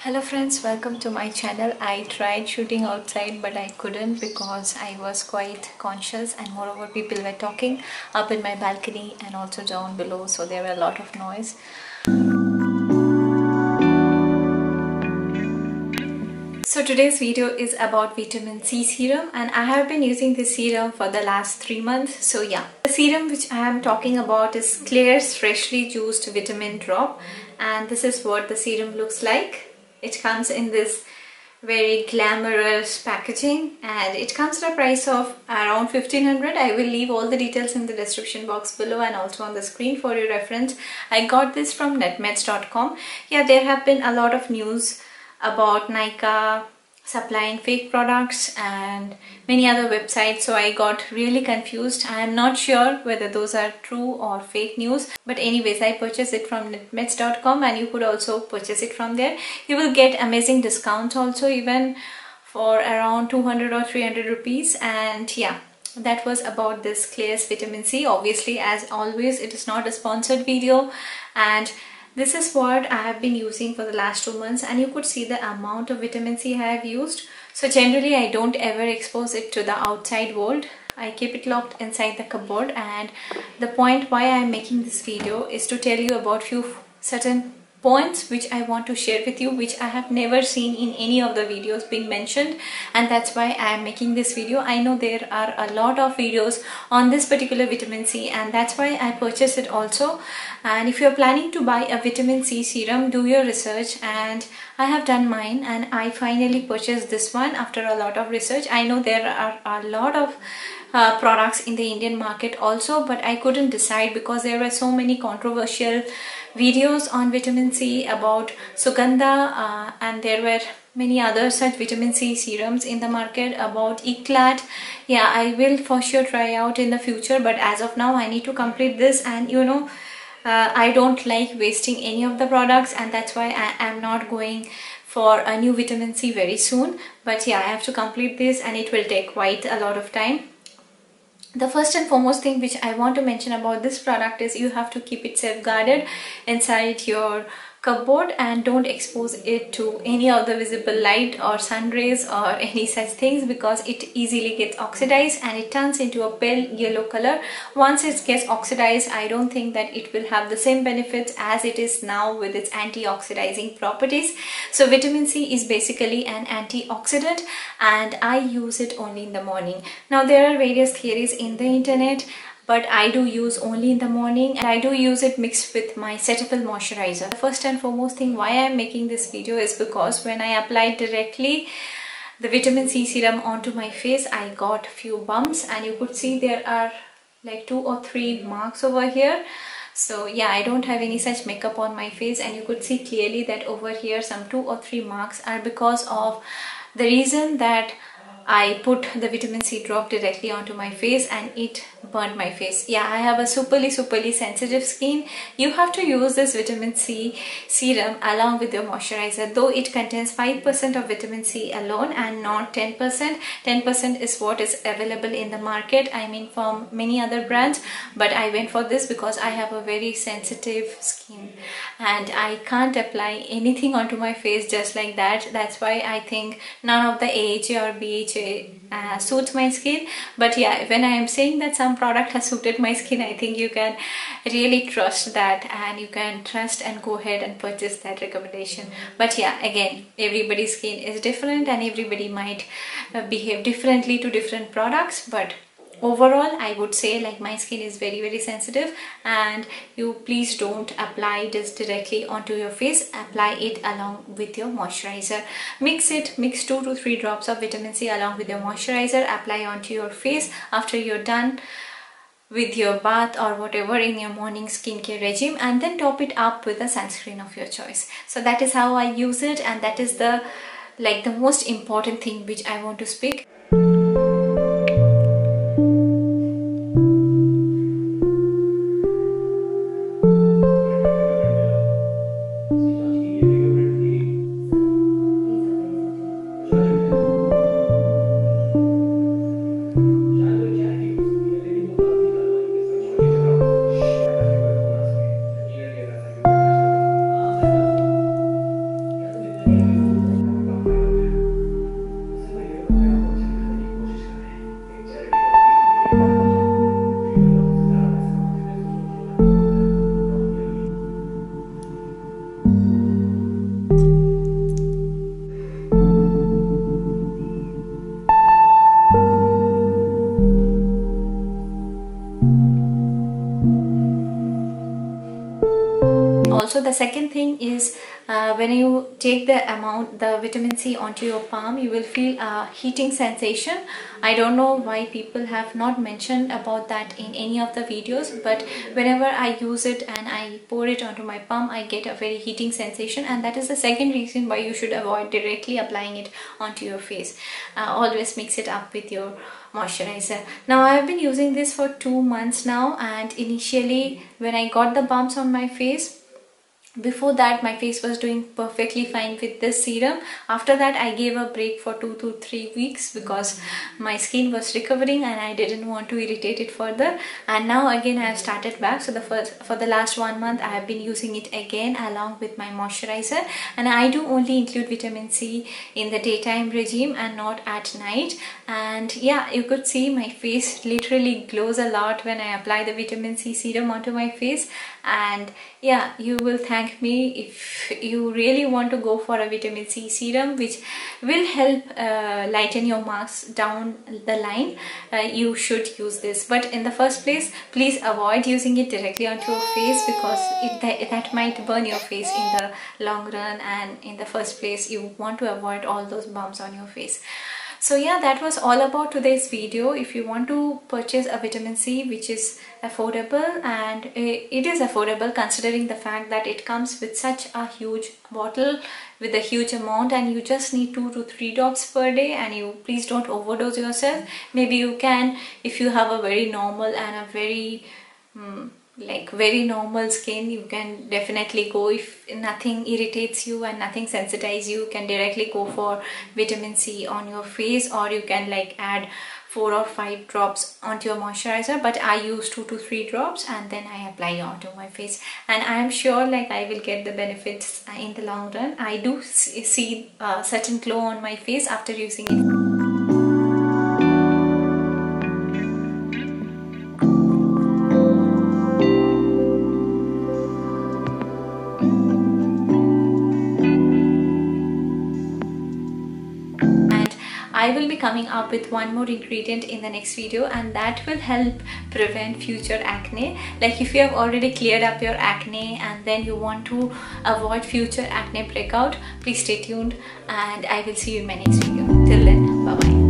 Hello friends, welcome to my channel. I tried shooting outside but I couldn't because I was quite conscious, and moreover people were talking up in my balcony and also down below, so there were a lot of noise. So today's video is about vitamin C serum, and I have been using this serum for the last 3 months. So yeah, the serum which I am talking about is Klairs freshly juiced vitamin drop, and this is what the serum looks like. It comes in this very glamorous packaging and it comes at a price of around 1500. I will leave all the details in the description box below and also on the screen for your reference. I got this from netmeds.com. Yeah, there have been a lot of news about Nykaa supplying fake products and many other websites, so I got really confused. I am not sure whether those are true or fake news, but anyways, I purchased it from netmeds.com and you could also purchase it from there. You will get amazing discounts also, even for around 200 or 300 rupees. And yeah, that was about this Klairs vitamin C. Obviously, as always, it is not a sponsored video, and this is what I have been using for the last 2 months, and you could see the amount of vitamin C I have used. So generally I don't ever expose it to the outside world. I keep it locked inside the cupboard, and the point why I am making this video is to tell you about few certain points which I want to share with you, which I have never seen in any of the videos being mentioned, and that's why I am making this video. I know there are a lot of videos on this particular vitamin C, and that's why I purchased it also. And if you're planning to buy a vitamin C serum, do your research, and I have done mine and I finally purchased this one after a lot of research. I know there are a lot of products in the Indian market also, but I couldn't decide because there were so many controversial videos on vitamin C about Sugandha, and there were many other such vitamin C serums in the market about Eclat. Yeah, I will for sure try out in the future, but as of now I need to complete this, and you know, I don't like wasting any of the products, and that's why I am not going for a new vitamin C very soon. But yeah, I have to complete this and it will take quite a lot of time. The first and foremost thing which I want to mention about this product is you have to keep it safeguarded inside your cupboard and don't expose it to any of the visible light or sun rays or any such things, because it easily gets oxidized and it turns into a pale yellow color. Once it gets oxidized, I don't think that it will have the same benefits as it is now with its anti-oxidizing properties. So vitamin C is basically an antioxidant, and I use it only in the morning. Now there are various theories in the internet, but I do use only in the morning, and I do use it mixed with my cetaphil moisturizer. The first and foremost thing why I am making this video is because when I applied directly the vitamin C serum onto my face, I got few bumps, and you could see there are like 2 or 3 marks over here. So yeah, I don't have any such makeup on my face, and you could see clearly that over here some 2 or 3 marks are because of the reason that I put the vitamin C drop directly onto my face and it burnt my face. Yeah, I have a superly sensitive skin. You have to use this vitamin C serum along with your moisturizer, though it contains 5% of vitamin C alone and not 10%. 10% is what is available in the market, I mean from many other brands, but I went for this because I have a very sensitive skin and I can't apply anything onto my face just like that. That's why I think none of the AHA or BHA suits my skin. But yeah, when I am saying that some product has suited my skin, I think you can really trust that, and you can trust and go ahead and purchase that recommendation. But yeah, again, everybody's skin is different and everybody might behave differently to different products, but overall I would say like my skin is very sensitive, and you please don't apply this directly onto your face. Apply it along with your moisturizer. Mix 2 to 3 drops of vitamin C along with your moisturizer, apply onto your face after you're done with your bath or whatever in your morning skincare regime, and then top it up with a sunscreen of your choice. So that is how I use it, and that is the most important thing which I want to speak. the second thing is when you take the vitamin C onto your palm, you will feel a heating sensation. I don't know why people have not mentioned about that in any of the videos, but whenever I use it and I pour it onto my palm, I get a very heating sensation, and that is the second reason why you should avoid directly applying it onto your face. Always mix it up with your moisturizer. Now I have been using this for 2 months now, and initially when I got the bumps on my face, before that my face was doing perfectly fine with this serum. After that I gave a break for 2 to 3 weeks because my skin was recovering and I didn't want to irritate it further, and now again I have started back. So for the last 1 month I have been using it again along with my moisturizer, and I do only include vitamin C in the daytime regime and not at night. And yeah, you could see my face literally glows a lot when I apply the vitamin C serum onto my face. And yeah, you will thank me if you really want to go for a vitamin C serum which will help lighten your marks down the line. You should use this, but in the first place please avoid using it directly onto your face because that might burn your face in the long run, and in the first place you want to avoid all those bumps on your face. So yeah, that was all about today's video. If you want to purchase a vitamin C which is affordable, and it is affordable considering the fact that it comes with such a huge bottle with a huge amount, and you just need 2 to 3 drops per day, and you please don't overdose yourself. Maybe you can, if you have a very normal and a very very normal skin, you can definitely go. If nothing irritates you and nothing sensitizes you, can directly go for vitamin C on your face, or you can add 4 or 5 drops onto your moisturizer, but I use 2 to 3 drops and then I apply it onto my face, and I am sure I will get the benefits in the long run. I do see a certain glow on my face after using it. I will be coming up with one more ingredient in the next video, and that will help prevent future acne. If you have already cleared up your acne and then you want to avoid future acne breakout, please stay tuned, and I will see you in my next video. Till then, bye bye.